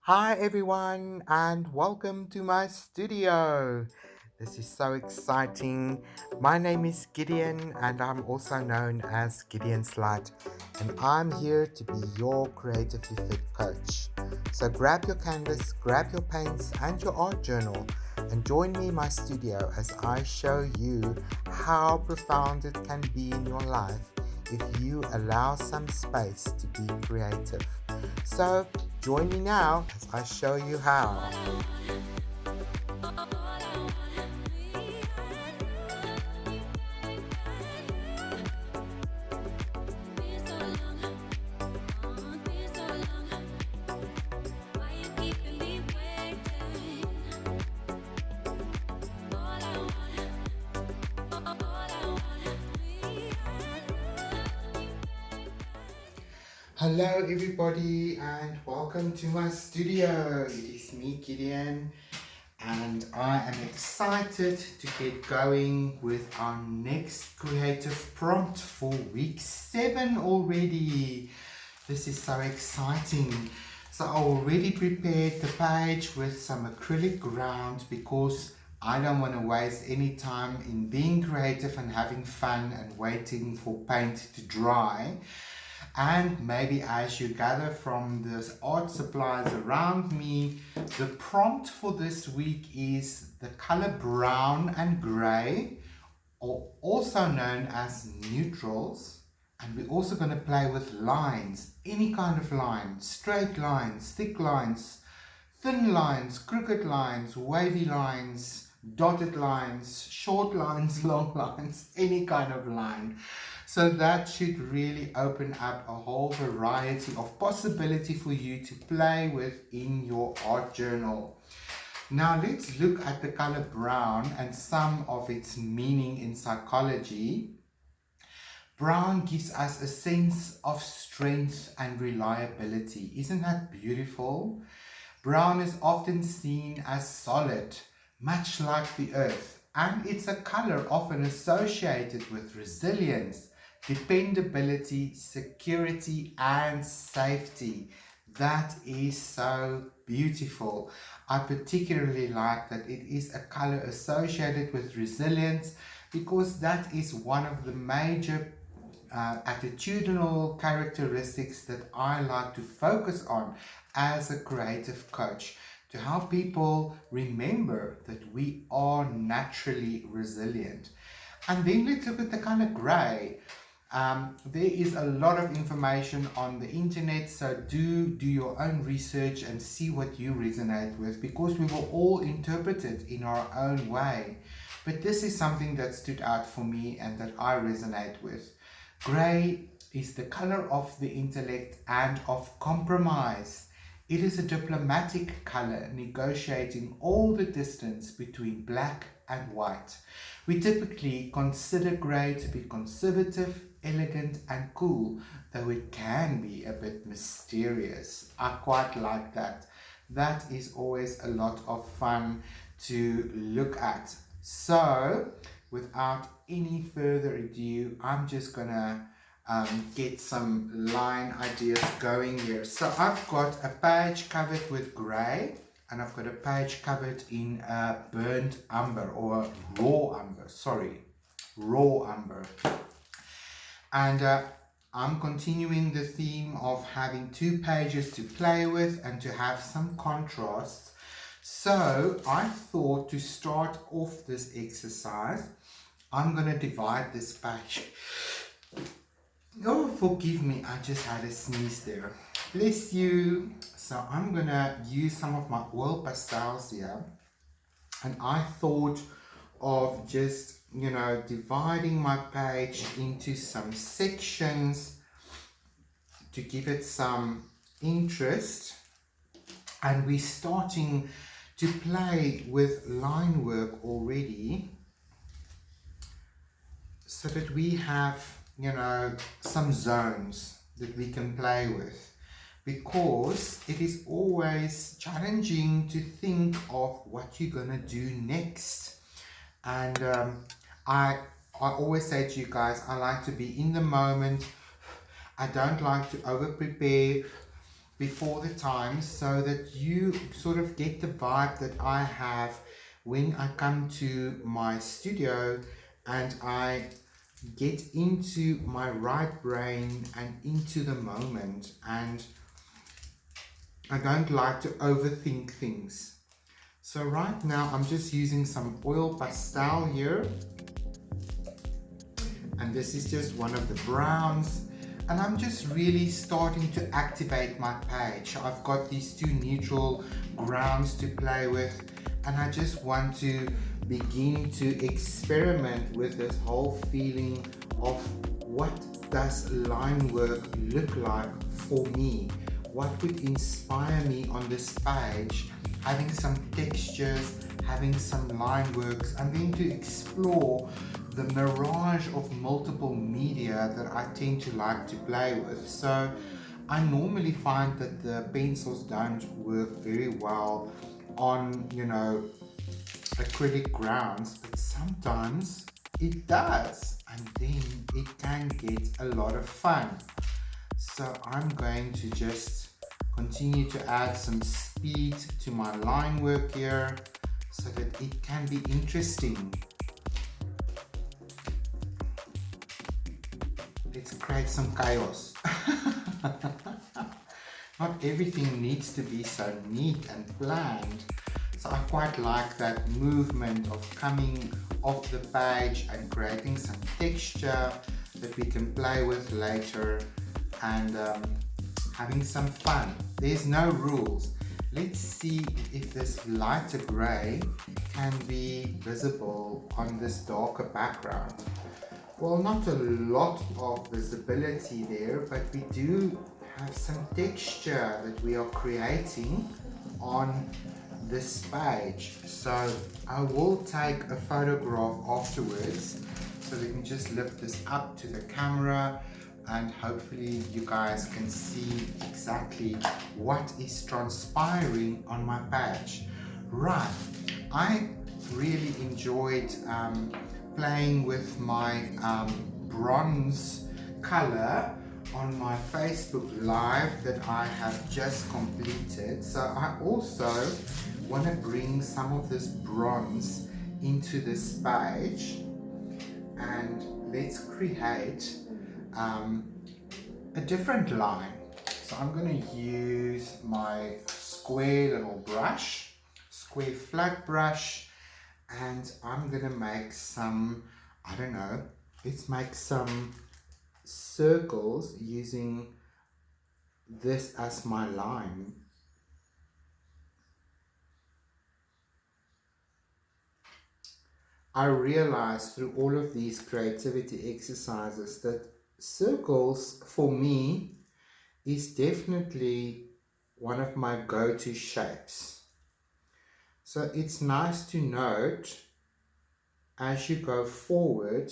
Hi everyone and welcome to my studio. This is so exciting. My name is Gideon and I'm also known as Gideon's Light, and I'm here to be your creatively fit coach. So grab your canvas, grab your paints and your art journal and join me in my studio as I show you how profound it can be in your life if you allow some space to be creative. So join me now as I show you how. Hello everybody and welcome to my studio. It is me, Gideon, and I am excited to get going with our next creative prompt for week 7 already. This is so exciting. So I already prepared the page with some acrylic ground because I don't want to waste any time in being creative and having fun and waiting for paint to dry. And maybe as you gather from the art supplies around me, the prompt for this week is the color brown and gray, or also known as neutrals. And we're also going to play with lines, any kind of line, straight lines, thick lines, thin lines, crooked lines, wavy lines, dotted lines, short lines, long lines, any kind of line. So that should really open up a whole variety of possibility for you to play with in your art journal. Now let's look at the color brown and some of its meaning in psychology. Brown gives us a sense of strength and reliability. Isn't that beautiful? Brown is often seen as solid, much like the earth, and it's a color often associated with resilience, dependability, security, and safety. That is so beautiful. I particularly like that it is a color associated with resilience because that is one of the major attitudinal characteristics that I like to focus on as a creative coach, to help people remember that we are naturally resilient. And then let's look at the color gray. There is a lot of information on the internet, so do your own research and see what you resonate with, because we will all interpret it in our own way. But this is something that stood out for me and that I resonate with. Grey is the color of the intellect and of compromise. It is a diplomatic color, negotiating all the distance between black and white. We typically consider grey to be conservative, elegant and cool, though it can be a bit mysterious. I quite like that. That is always a lot of fun to look at. So without any further ado, I'm just gonna get some line ideas going here. So I've got a page covered with grey, and I've got a page covered in burnt umber, or raw umber, raw umber. And I'm continuing the theme of having 2 pages to play with and to have some contrasts. So I thought, to start off this exercise, I'm going to divide this page. Oh, forgive me, I just had a sneeze there. Bless you. So I'm going to use some of my oil pastels here. And I thought of just, dividing my page into some sections to give it some interest. And we're starting to play with line work already, so that we have, some zones that we can play with, because it is always challenging to think of what you're gonna do next. And I always say to you guys, I like to be in the moment. I don't like to over prepare. before the time, so that you sort of get the vibe that I have when I come to my studio and I get into my right brain and into the moment, and I don't like to overthink things. So right now I'm just using some oil pastel here, and this is just one of the browns, and I'm just really starting to activate my page. I've got these two neutral grounds to play with, and I just want to begin to experiment with this whole feeling of what does line work look like for me, what would inspire me on this page, having some textures, having some line works, and then to explore the mirage of multiple media that I tend to like to play with. So I normally find that the pencils don't work very well on, acrylic grounds, but sometimes it does, and then it can get a lot of fun. So I'm going to just continue to add some speed to my line work here so that it can be interesting. Let's create some chaos. Not everything needs to be so neat and planned. So I quite like that movement of coming off the page and creating some texture that we can play with later, and having some fun. There's no rules. Let's see if this lighter gray can be visible on this darker background. Well, not a lot of visibility there, but we do have some texture that we are creating on this page. So I will take a photograph afterwards so we can just lift this up to the camera, and hopefully you guys can see exactly what is transpiring on my page. Right, I really enjoyed playing with my bronze color on my Facebook Live that I have just completed. So I also want to bring some of this bronze into this page, and let's create a different line. So I'm going to use my square little brush, square flat brush, and I'm going to make some, let's make some circles using this as my line. I realized through all of these creativity exercises that circles for me is definitely one of my go-to shapes. So it's nice to note as you go forward,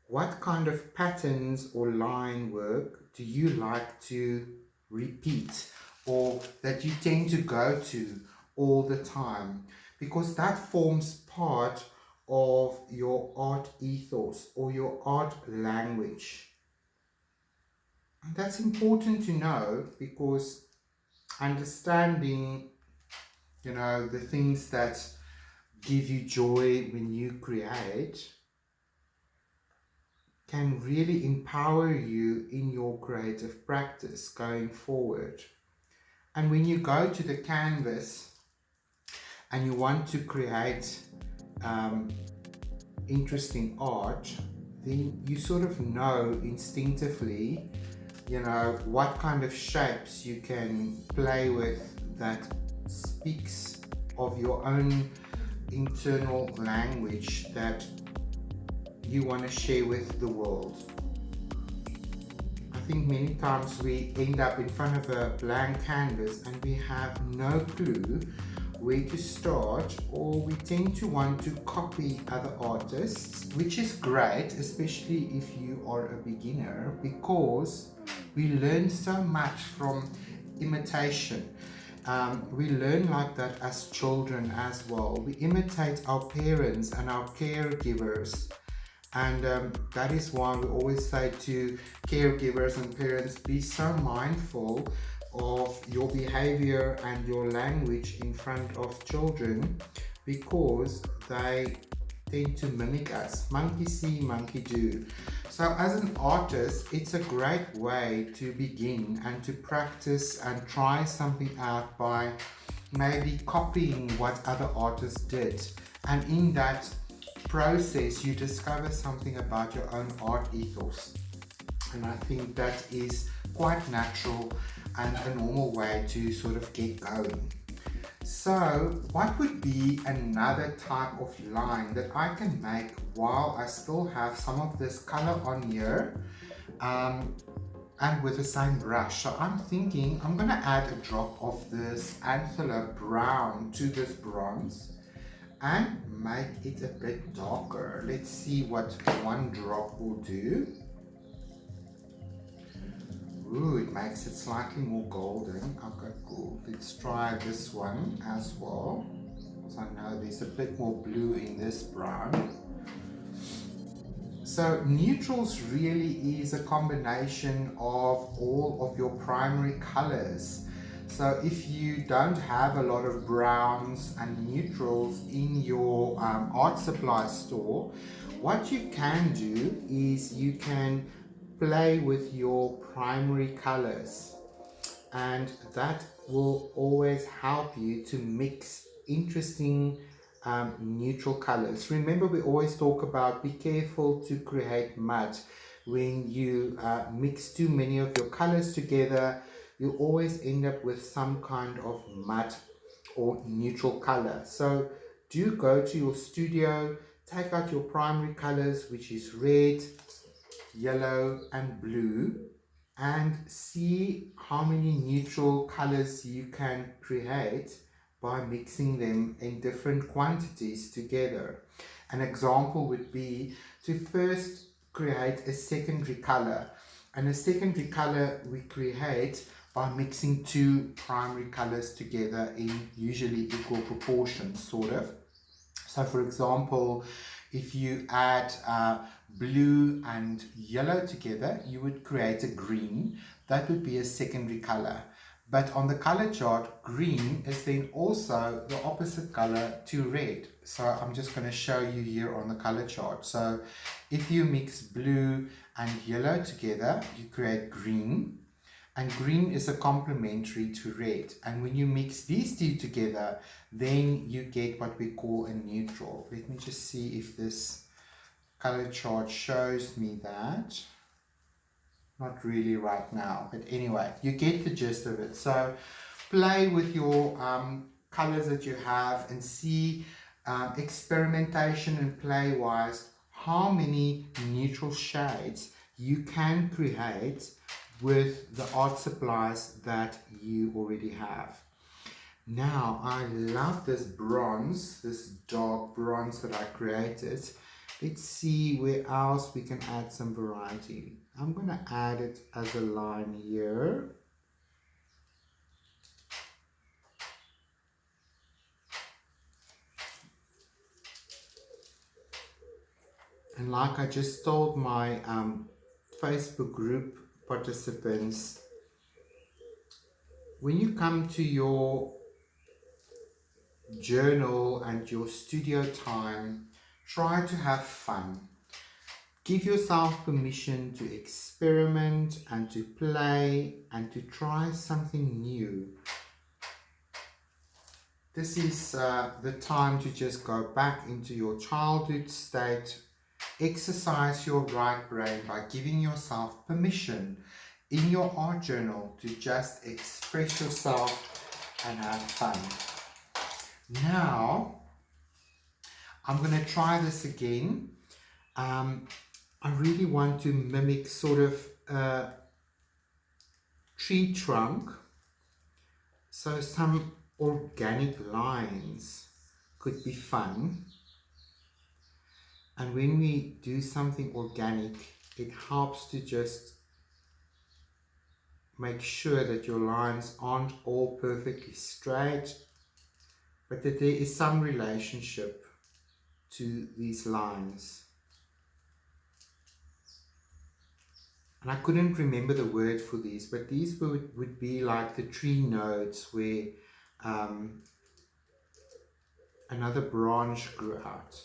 what kind of patterns or line work do you like to repeat, or that you tend to go to all the time? Because that forms part of your art ethos or your art language. And that's important to know, because understanding, the things that give you joy when you create can really empower you in your creative practice going forward. And when you go to the canvas and you want to create interesting art, then you sort of know instinctively, what kind of shapes you can play with that speaks of your own internal language that you want to share with the world. I think many times we end up in front of a blank canvas and we have no clue where to start, or we tend to want to copy other artists, which is great, especially if you are a beginner, because we learn so much from imitation. We learn like that as children as well. We imitate our parents and our caregivers, And that is why we always say to caregivers and parents, be so mindful of your behavior and your language in front of children, because they tend to mimic us. Monkey see, monkey do. So as an artist, it's a great way to begin and to practice and try something out by maybe copying what other artists did. And in that process, you discover something about your own art ethos. And I think that is quite natural and a normal way to sort of get going. So, what would be another type of line that I can make while I still have some of this color on here, and with the same brush? So I'm thinking I'm gonna add a drop of this antler brown to this bronze and make it a bit darker. Let's see what one drop will do. Ooh, it makes it slightly more golden. Okay, cool. Let's try this one as well. So I know there's a bit more blue in this brown. So neutrals really is a combination of all of your primary colors. So if you don't have a lot of browns and neutrals in your art supply store, what you can do is you can play with your primary colors, and that will always help you to mix interesting neutral colors. Remember, we always talk about be careful to create mud. When you mix too many of your colors together, you always end up with some kind of mud or neutral color. So do go to your studio, take out your primary colors, which is red, yellow and blue, and see how many neutral colors you can create by mixing them in different quantities together. An example would be to first create a secondary color, and a secondary color we create by mixing two primary colors together in usually equal proportions, sort of. So for example, if you add blue and yellow together, you would create a green. That would be a secondary color. But on the color chart, green is then also the opposite color to red. So I'm just going to show you here on the color chart. So if you mix blue and yellow together, you create green. And green is a complementary to red. And when you mix these two together, then you get what we call a neutral. Let me just see if this color chart shows me that. Not really right now, but anyway, you get the gist of it. So play with your colors that you have and see experimentation and play wise how many neutral shades you can create with the art supplies that you already have. Now, I love this bronze, this dark bronze that I created. Let's see where else we can add some variety. I'm going to add it as a line here. And like I just told my Facebook group participants, when you come to your journal and your studio time, try to have fun. Give yourself permission to experiment and to play and to try something new. This is the time to just go back into your childhood state. Exercise your right brain by giving yourself permission in your art journal to just express yourself and have fun. Now, I'm going to try this again. I really want to mimic sort of a tree trunk. So some organic lines could be fun. And when we do something organic, it helps to just make sure that your lines aren't all perfectly straight, but that there is some relationship to these lines. And I couldn't remember the word for these, but these would be like the tree nodes where um, another branch grew out.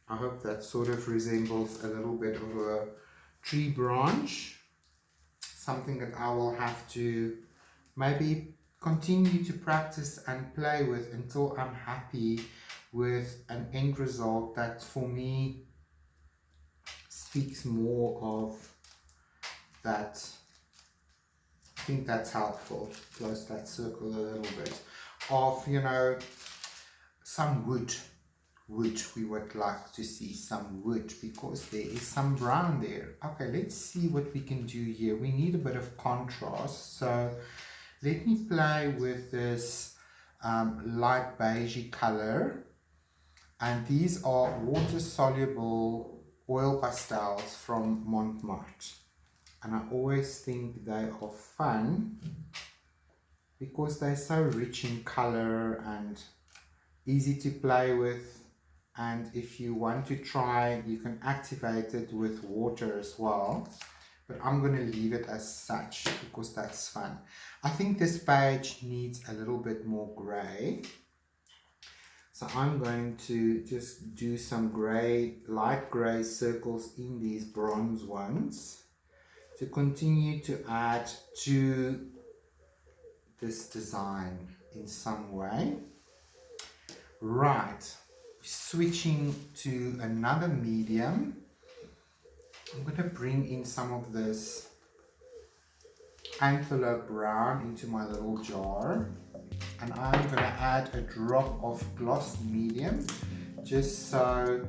I hope that sort of resembles a little bit of a tree branch, something that I will have to maybe continue to practice and play with until I'm happy with an end result that for me speaks more of that. I think that's helpful. Close that circle a little bit of, you know, some wood we would like to see some wood because there is some brown there. Okay, let's see what we can do here. We need a bit of contrast, so let me play with this light beigey color, and these are water soluble oil pastels from Montmartre, and I always think they are fun because they're so rich in color and easy to play with. And if you want to try, you can activate it with water as well, but I'm going to leave it as such because that's fun. I think this page needs a little bit more gray, so I'm going to just do some gray, light gray circles in these bronze ones to continue to add to this design in some way. Right, switching to another medium, I'm going to bring in some of this antelope brown into my little jar, and I'm going to add a drop of gloss medium just so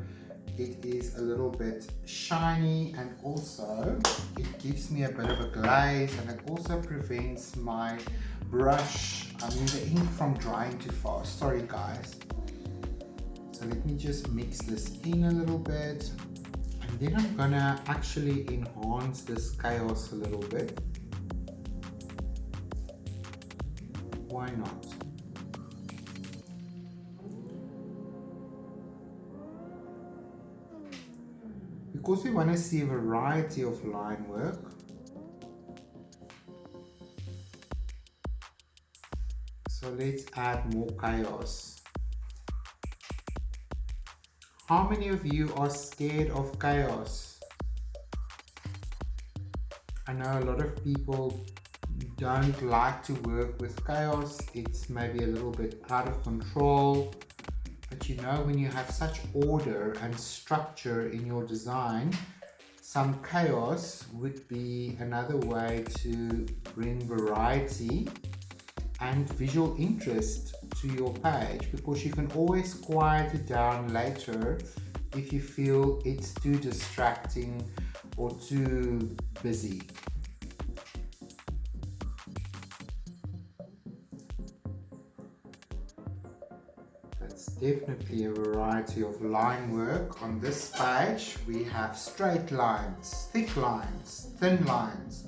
it is a little bit shiny, and also it gives me a bit of a glaze, and it also prevents my the ink from drying too fast. Sorry guys. So let me just mix this in a little bit, and then I'm gonna actually enhance this chaos a little bit. Why not? Because we want to see a variety of line work, so let's add more chaos. How many of you are scared of chaos? I know a lot of people don't like to work with chaos. It's maybe a little bit out of control. But you know, when you have such order and structure in your design, some chaos would be another way to bring variety and visual interest to your page, because you can always quiet it down later if you feel it's too distracting or too busy. That's definitely a variety of line work. On this page we have straight lines, thick lines, thin lines,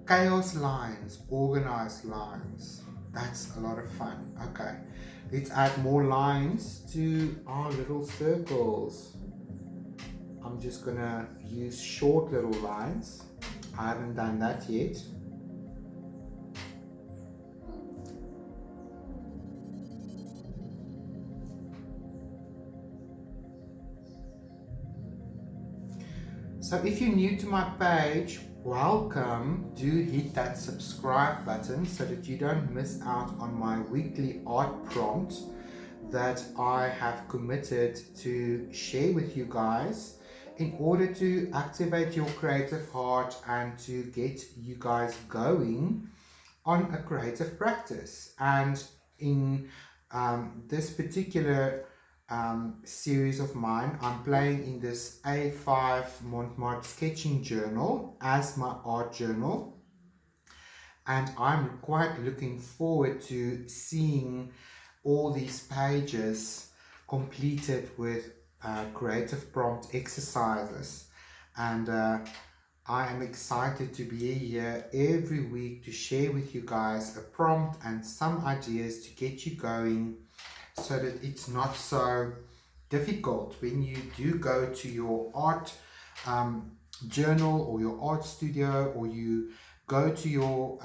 chaos lines, organized lines. That's a lot of fun. Okay, let's add more lines to our little circles. I'm just gonna use short little lines. I haven't done that yet. So if you're new to my page, welcome. Do hit that subscribe button so that you don't miss out on my weekly art prompt that I have committed to share with you guys in order to activate your creative heart and to get you guys going on a creative practice. And in this particular series of mine, I'm playing in this A5 Montmartre sketching journal as my art journal, and I'm quite looking forward to seeing all these pages completed with creative prompt exercises. And I am excited to be here every week to share with you guys a prompt and some ideas to get you going so that it's not so difficult when you do go to your art journal or your art studio, or you go to your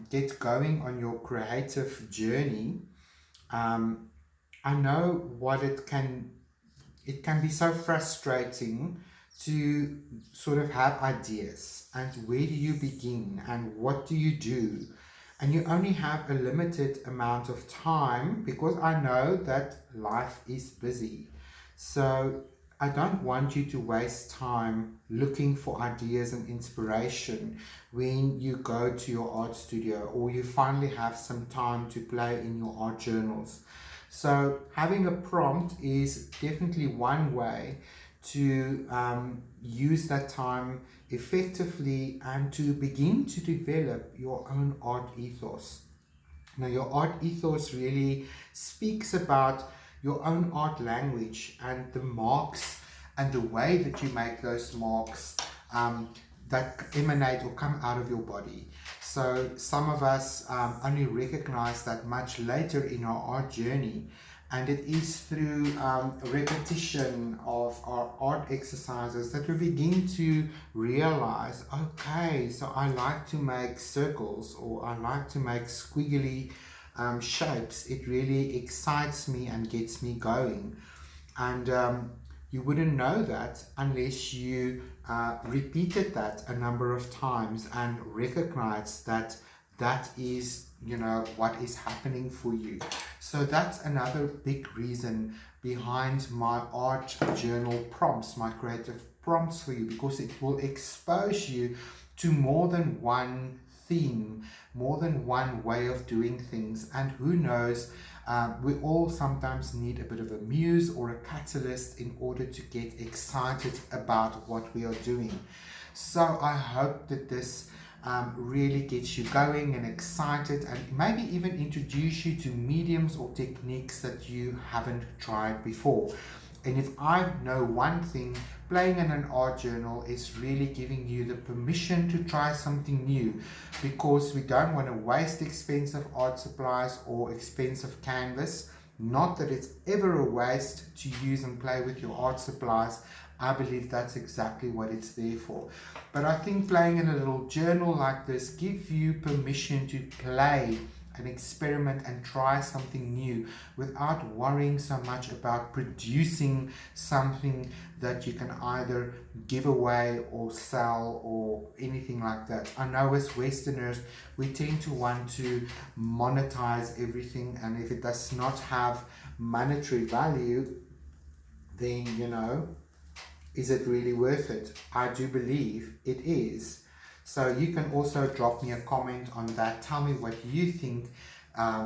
get going on your creative journey. I know what it can be so frustrating to sort of have ideas, and where do you begin and what do you do, and you only have a limited amount of time, because I know that life is busy. So I don't want you to waste time looking for ideas and inspiration when you go to your art studio, or you finally have some time to play in your art journals. So having a prompt is definitely one way to use that time effectively and to begin to develop your own art ethos. Now, your art ethos really speaks about your own art language and the marks and the way that you make those marks that emanate or come out of your body. So some of us only recognize that much later in our art journey, and it is through repetition of our art exercises that we begin to realize, okay, so I like to make circles, or I like to make squiggly shapes. It really excites me and gets me going. And you wouldn't know that unless you repeated that a number of times and recognized that that is, what is happening for you. So that's another big reason behind my art journal prompts, my creative prompts for you, because it will expose you to more than one theme, more than one way of doing things. And who knows, we all sometimes need a bit of a muse or a catalyst in order to get excited about what we are doing. So I hope that this really gets you going and excited, and maybe even introduce you to mediums or techniques that you haven't tried before. And if I know one thing, playing in an art journal is really giving you the permission to try something new, because we don't want to waste expensive art supplies or expensive canvas. Not that it's ever a waste to use and play with your art supplies. I believe that's exactly what it's there for. But I think playing in a little journal like this gives you permission to play and experiment and try something new without worrying so much about producing something that you can either give away or sell or anything like that. I know as Westerners, we tend to want to monetize everything, and if it does not have monetary value, then, is it really worth it? I do believe it is. So you can also drop me a comment on that. Tell me what you think.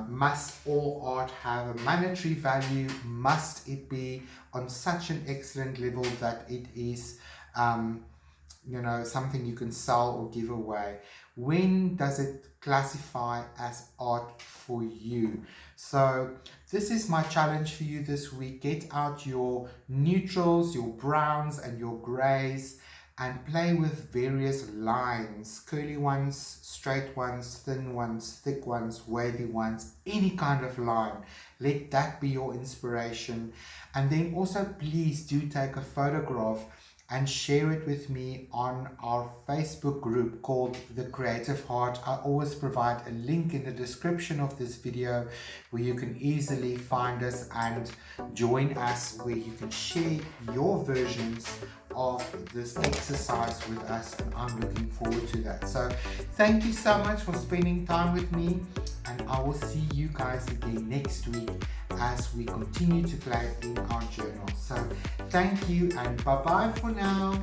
Must all art have a monetary value? Must it be on such an excellent level that it is something you can sell or give away? When does it classify as art for you? So this is my challenge for you this week. Get out your neutrals, your browns and your grays, and play with various lines: curly ones, straight ones, thin ones, thick ones, wavy ones, any kind of line. Let that be your inspiration. And then also please do take a photograph and share it with me on our Facebook group called The Creative Heart. I always provide a link in the description of this video where you can easily find us and join us, where you can share your versions of this exercise with us, and I'm looking forward to that. So thank you so much for spending time with me, and I will see you guys again next week as we continue to play in our journal. So thank you, and bye bye for now.